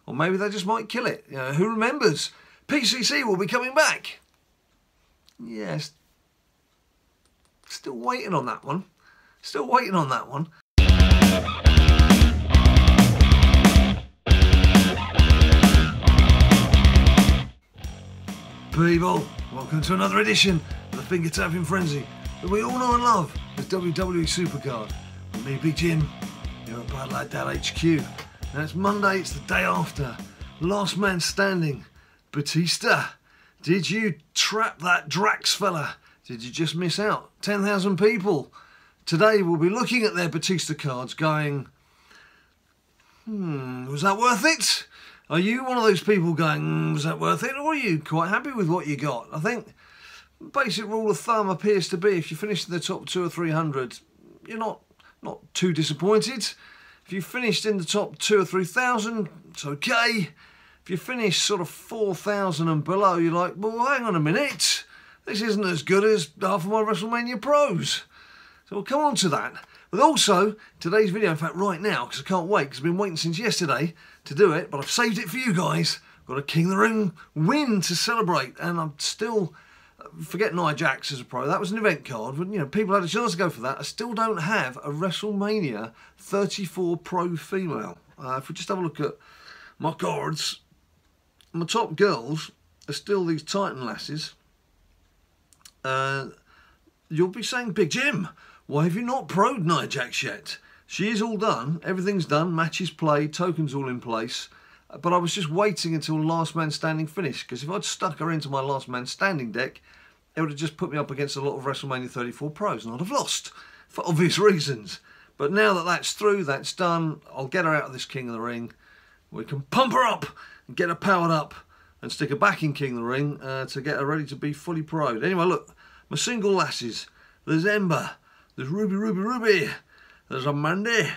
Or maybe they just might kill it. You know, who remembers? PCC will be coming back. Yes. Still waiting on that one. Still waiting on that one. People, welcome to another edition of the Finger Tapping Frenzy that we all know and love as WWE SuperCard. With me, Big Jim, here at BadLadDad HQ. Now it's Monday, it's the day after. Last man standing, Batista. Did you trap that Drax fella? Did you just miss out? 10,000 people. Today we'll be looking at their Batista cards going, was that worth it? Are you one of those people going, was that worth it? Or are you quite happy with what you got? I think basic rule of thumb appears to be if you finish in the top 200 or 300, you're not too disappointed. If you finished in the top 2,000 or 3,000, it's okay. If you finish sort of 4,000 and below, you're like, well, hang on a minute. This isn't as good as half of my WrestleMania pros. So we'll come on to that. But also, today's video, in fact right now, because I can't wait, because I've been waiting since yesterday to do it, but I've saved it for you guys. I've got a King of the Ring win to celebrate, and I'm still, forget Nia Jax as a pro, that was an event card, but you know, people had a chance to go for that. I still don't have a WrestleMania 34 pro female. If we just have a look at my cards, my top girls are still these Titan lasses. You'll be saying, Big Jim, why have you not pro'd Nia Jax yet? She is all done, everything's done, matches played, tokens all in place. But I was just waiting until last man standing finished, because if I'd stuck her into my last man standing deck, it would have just put me up against a lot of WrestleMania 34 pros, and I'd have lost, for obvious reasons. But now that that's through, that's done, I'll get her out of this King of the Ring. We can pump her up, and get her powered up, and stick her back in King of the Ring to get her ready to be fully pro'd. Anyway, look, my single lasses, there's Ember, there's Ruby, there's Amanda,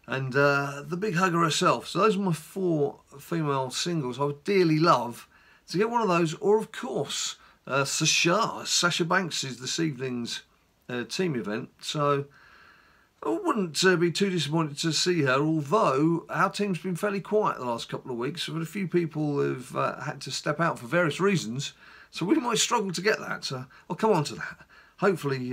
and the big hugger herself. So those are my 4 female singles. I would dearly love to get one of those, or of course, Sasha Banks is this evening's team event. So I wouldn't be too disappointed to see her, although our team's been fairly quiet the last couple of weeks. We've had a few people who've had to step out for various reasons, so we might struggle to get that. So I'll come on to that. Hopefully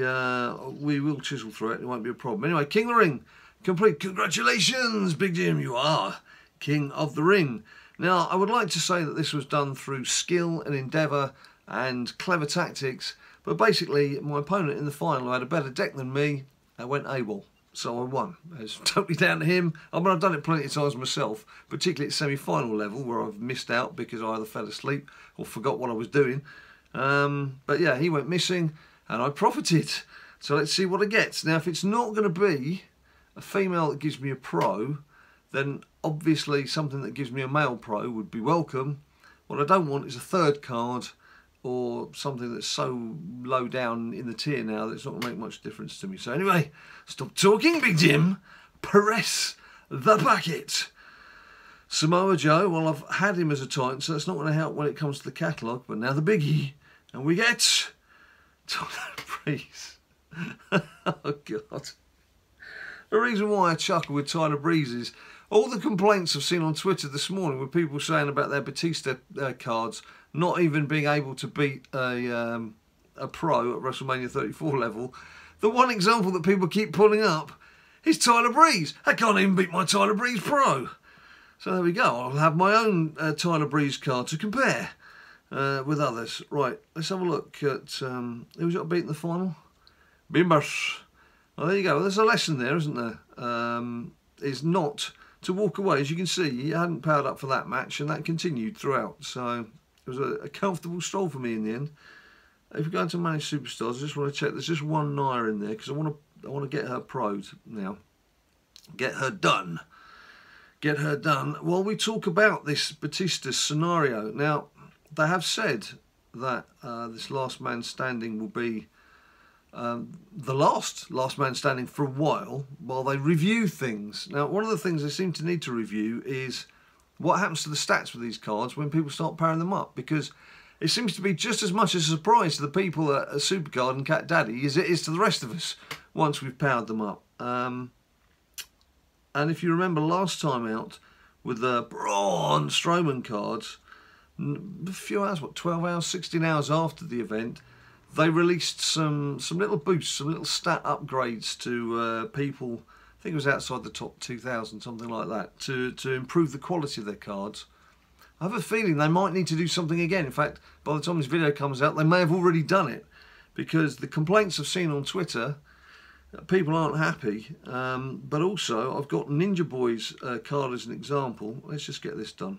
we will chisel through it, it won't be a problem. Anyway, King of the Ring, complete. Congratulations, Big Jim, you are King of the Ring. Now, I would like to say that this was done through skill and endeavour and clever tactics, but basically my opponent in the final who had a better deck than me went AWOL, so I won. It's totally down to him. I mean, I've done it plenty of times myself, particularly at semi-final level where I've missed out because I either fell asleep or forgot what I was doing. But yeah, he went missing and I profited. So let's see what I get. Now, if it's not going to be a female that gives me a pro, then obviously something that gives me a male pro would be welcome. What I don't want is a third card or something that's so low down in the tier now that it's not going to make much difference to me. So anyway, stop talking, Big Jim. Press the bucket. Samoa Joe, well, I've had him as a Titan, so that's not going to help when it comes to the catalogue. But now the biggie, and we get Tyler Breeze. Oh, God. The reason why I chuckle with Tyler Breeze is all the complaints I've seen on Twitter this morning with people saying about their Batista cards not even being able to beat a pro at WrestleMania 34 level. The one example that people keep pulling up is Tyler Breeze. I can't even beat my Tyler Breeze pro. So there we go. I'll have my own Tyler Breeze card to compare with others. Right, let's have a look at who's got beat in the final. Bimbers. Well, there you go. There's a lesson there, isn't there? Is not to walk away. As you can see, he hadn't powered up for that match, and that continued throughout. So it was a comfortable stroll for me in the end. If we go into Managed Superstars, I just want to check. There's just one Nia in there because I want to get her pro'd now. Get her done. Get her done. While we talk about this Batista scenario, now they have said that this last man standing will be the last man standing for a while they review things. Now, one of the things they seem to need to review is what happens to the stats with these cards when people start powering them up, because it seems to be just as much a surprise to the people at SuperCard and Cat Daddy as it is to the rest of us once we've powered them up. And if you remember last time out, with the Braun Strowman cards. A few hours, what, 12 hours, 16 hours after the event, they released some little boosts, some little stat upgrades to people. I think it was outside the top 2,000, something like that, to improve the quality of their cards. I have a feeling they might need to do something again. In fact, by the time this video comes out, they may have already done it, because the complaints I've seen on Twitter, people aren't happy. But also, I've got Ninja Boy's card as an example. Let's just get this done.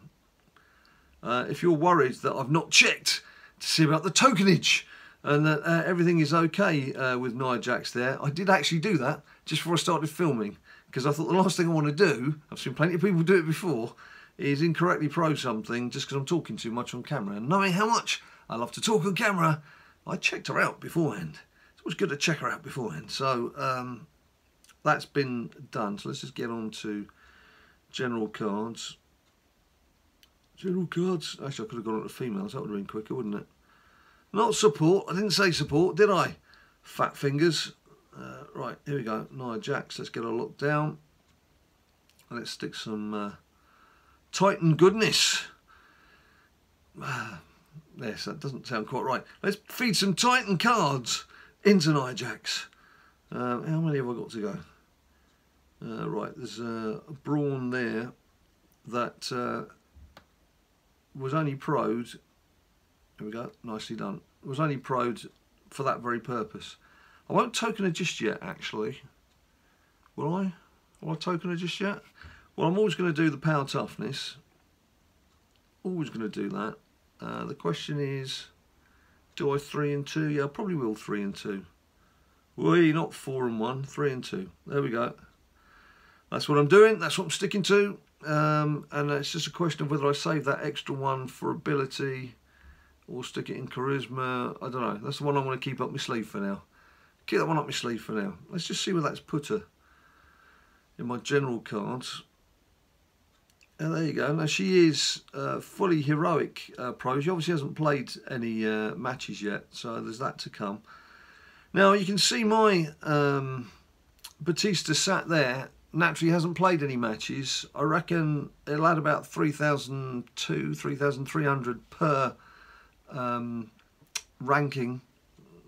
If you're worried that I've not checked to see about the tokenage and that everything is okay with Nia Jax there, I did actually do that just before I started filming, because I thought the last thing I want to do, I've seen plenty of people do it before, is incorrectly pro something just because I'm talking too much on camera. And knowing how much I love to talk on camera, I checked her out beforehand. It's always good to check her out beforehand. So that's been done. So let's just get on to general cards. General cards. Actually, I could have gone on to females. That would have been quicker, wouldn't it? Not support. I didn't say support, did I? Fat fingers. Right, here we go. Nia Jax. Let's get her locked down. And let's stick some Titan goodness. Yes, that doesn't sound quite right. Let's feed some Titan cards into Nia Jax. How many have I got to go? Right, there's a Braun there that was only pro'd. Here we go, nicely done. It was only pro'd for that very purpose. I won't token her just yet, actually. Will I? Will I token her just yet? Well, I'm always going to do the power toughness. Always going to do that. The question is, do I 3 and 2? Yeah, I probably will 3 and 2. Wee, not 4 and 1, 3 and 2. There we go. That's what I'm doing. That's what I'm sticking to. And it's just a question of whether I save that extra one for ability or stick it in charisma. I don't know. That's the one I want to keep up my sleeve for now. Keep that one up my sleeve for now. Let's just see where that's put her in my general cards. And there you go. Now she is fully heroic pro. She obviously hasn't played any matches yet, so there's that to come. Now you can see my Batista sat there. Naturally hasn't played any matches. I reckon it'll add about 3,200, 3,300 per ranking,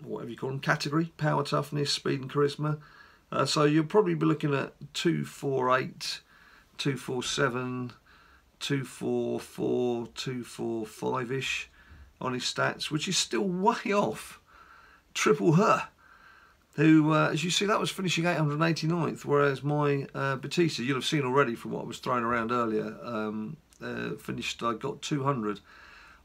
whatever you call them, category, power, toughness, speed and charisma. So you'll probably be looking at 248, 247, 244, 245-ish on his stats, which is still way off triple her, who, as you see, that was finishing 889th, whereas my Batista, you'll have seen already from what was thrown around earlier, finished, I got 200.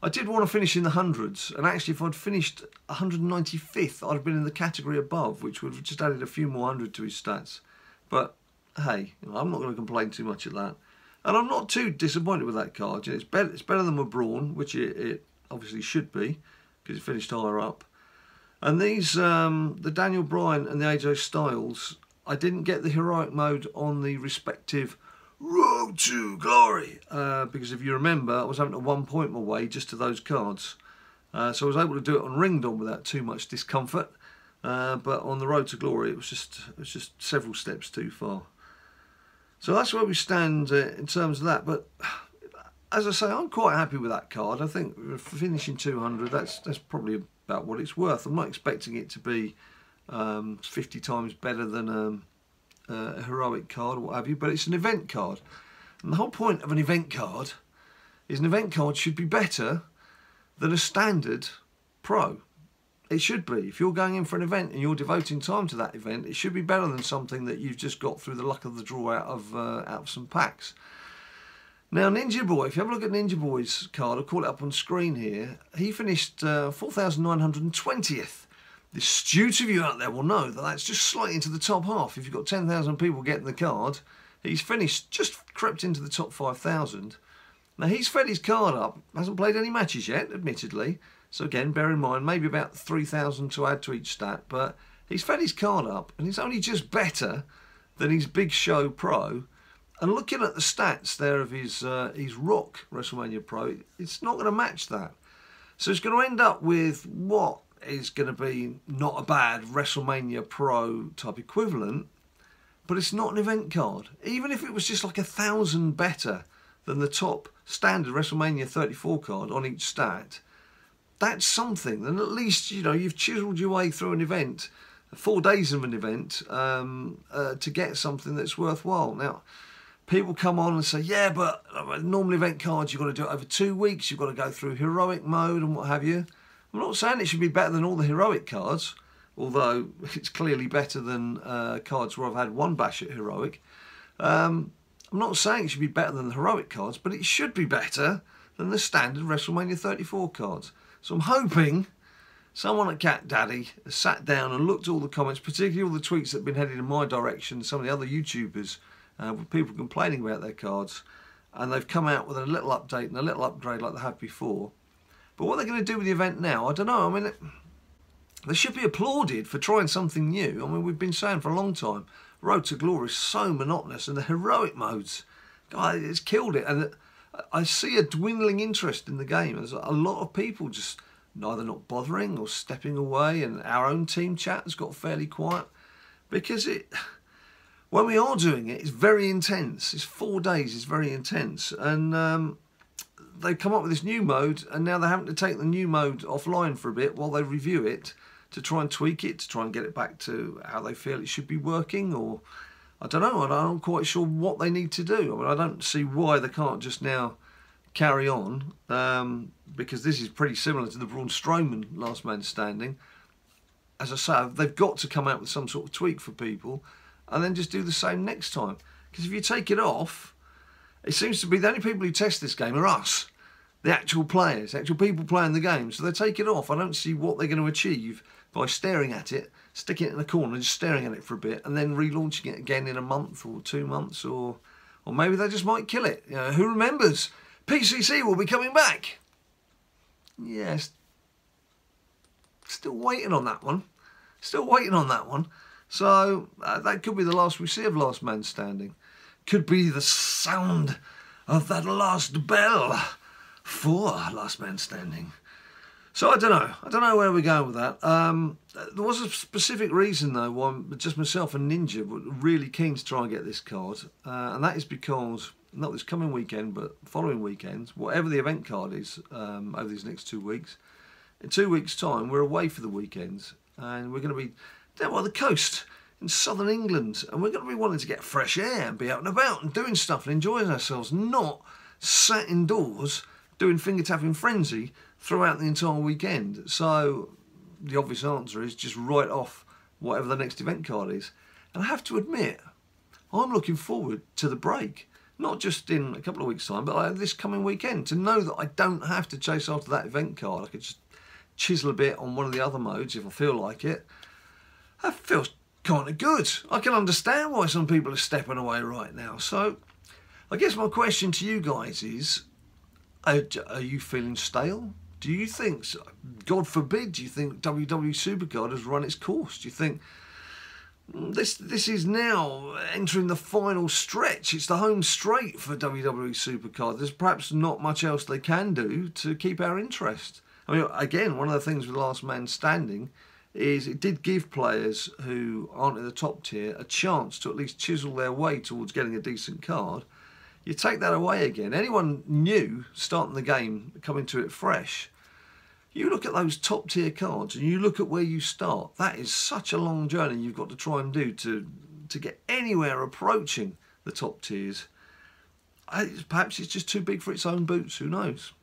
I did want to finish in the hundreds, and actually if I'd finished 195th, I'd have been in the category above, which would have just added a few more hundred to his stats. But hey, you know, I'm not going to complain too much at that. And I'm not too disappointed with that card. It's better than my Braun, which it obviously should be, because it finished higher up. And these, the Daniel Bryan and the AJ Styles, I didn't get the heroic mode on the respective Road to Glory, because if you remember, I was having to 1 point my way just to those cards. So I was able to do it on Ringdom without too much discomfort. But on the Road to Glory, it was just several steps too far. So that's where we stand in terms of that. But as I say, I'm quite happy with that card. I think finishing 200, that's probably about what it's worth. I'm not expecting it to be 50 times better than a heroic card or what have you, but it's an event card. And the whole point of an event card is an event card should be better than a standard pro. It should be. If you're going in for an event and you're devoting time to that event, it should be better than something that you've just got through the luck of the draw out of some packs. Now, Ninja Boy, if you have a look at Ninja Boy's card, I'll call it up on screen here, he finished 4,920th. The astute of you out there will know that that's just slightly into the top half. If you've got 10,000 people getting the card, he's finished, just crept into the top 5,000. Now, he's fed his card up, hasn't played any matches yet, admittedly. So again, bear in mind, maybe about 3,000 to add to each stat, but he's fed his card up, and he's only just better than his Big Show Pro. And looking at the stats there of his Rock WrestleMania Pro, it's not going to match that. So it's going to end up with what is going to be not a bad WrestleMania Pro type equivalent, but it's not an event card. Even if it was just like 1,000 better than the top standard WrestleMania 34 card on each stat, that's something. Then at least, you know, you've chiselled your way through an event, 4 days of an event, to get something that's worthwhile. Now, people come on and say, yeah, but normal event cards, you've got to do it over 2 weeks, you've got to go through heroic mode and what have you. I'm not saying it should be better than all the heroic cards, although it's clearly better than cards where I've had one bash at heroic. I'm not saying it should be better than the heroic cards, but it should be better than the standard WrestleMania 34 cards. So I'm hoping someone at Cat Daddy has sat down and looked at all the comments, particularly all the tweets that have been headed in my direction, some of the other YouTubers, with people complaining about their cards, and they've come out with a little update and a little upgrade like they have before. But what they're going to do with the event now, I don't know. I mean, they should be applauded for trying something new. I mean, we've been saying for a long time, Road to Glory is so monotonous, and the heroic modes, God, it's killed it. And I see a dwindling interest in the game. There's a lot of people just either not bothering or stepping away, and our own team chat has got fairly quiet because when we are doing it, it's very intense. It's 4 days, it's very intense. And they've come up with this new mode, and now they're having to take the new mode offline for a bit while they review it to try and tweak it, to try and get it back to how they feel it should be working, or I don't know, I'm not quite sure what they need to do. I mean, I don't see why they can't just now carry on, because this is pretty similar to the Braun Strowman Last Man Standing. As I say, they've got to come out with some sort of tweak for people and then just do the same next time. Because if you take it off, it seems to be the only people who test this game are us, the actual players, the actual people playing the game. So they take it off. I don't see what they're going to achieve by staring at it, sticking it in a corner, just staring at it for a bit, and then relaunching it again in a month or 2 months, or maybe they just might kill it. You know, who remembers? PCC will be coming back. Yes, still waiting on that one. Still waiting on that one. So that could be the last we see of Last Man Standing. Could be the sound of that last bell for Last Man Standing. So I don't know. I don't know where we're going with that. There was a specific reason, though, why just myself and Ninja were really keen to try and get this card. And that is because, not this coming weekend, but following weekends, whatever the event card is over these next 2 weeks, in 2 weeks' time, we're away for the weekends. And we're going to be down by the coast in southern England. And we're going to be wanting to get fresh air and be out and about and doing stuff and enjoying ourselves, not sat indoors doing finger-tapping frenzy throughout the entire weekend. So the obvious answer is just write off whatever the next event card is. And I have to admit, I'm looking forward to the break. Not just in a couple of weeks' time, but this coming weekend, to know that I don't have to chase after that event card. I could just chisel a bit on one of the other modes if I feel like it. That feels kind of good. I can understand why some people are stepping away right now. So I guess my question to you guys is, are you feeling stale? Do you think, God forbid, do you think WWE SuperCard has run its course? Do you think this is now entering the final stretch? It's the home straight for WWE SuperCard. There's perhaps not much else they can do to keep our interest. I mean, again, one of the things with Last Man Standing is it did give players who aren't in the top tier a chance to at least chisel their way towards getting a decent card. You take that away again. Anyone new starting the game, coming to it fresh, you look at those top tier cards and you look at where you start. That is such a long journey you've got to try and do to get anywhere approaching the top tiers. Perhaps it's just too big for its own boots. Who knows?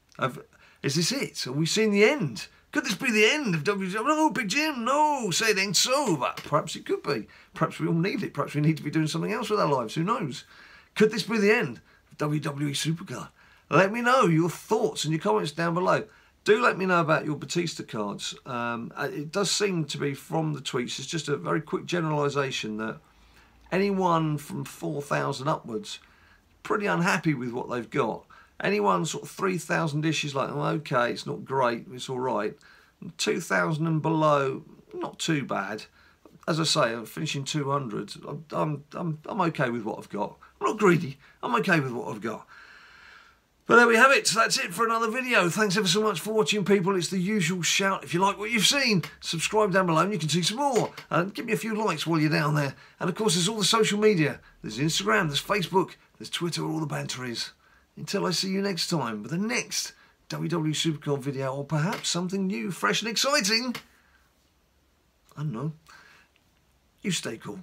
Is this it? Have we seen the end? Could this be the end of WWE? No, Big Jim, no, say it ain't so. But perhaps it could be. Perhaps we all need it. Perhaps we need to be doing something else with our lives. Who knows? Could this be the end of WWE SuperCard? Let me know your thoughts and your comments down below. Do let me know about your Batista cards. It does seem to be, from the tweets, it's just a very quick generalisation that anyone from 4,000 upwards, pretty unhappy with what they've got. Anyone sort of 3,000-ish is like, oh, okay, it's not great, it's all right. 2,000 and below, not too bad. As I say, I'm finishing 200. I'm okay with what I've got. I'm not greedy. I'm okay with what I've got. But there we have it. That's it for another video. Thanks ever so much for watching, people. It's the usual shout. If you like what you've seen, subscribe down below and you can see some more. And give me a few likes while you're down there. And of course, there's all the social media. There's Instagram, there's Facebook, there's Twitter, where all the banter is. Until I see you next time with the next WWE SuperCard video, or perhaps something new, fresh and exciting. I don't know. You stay cool.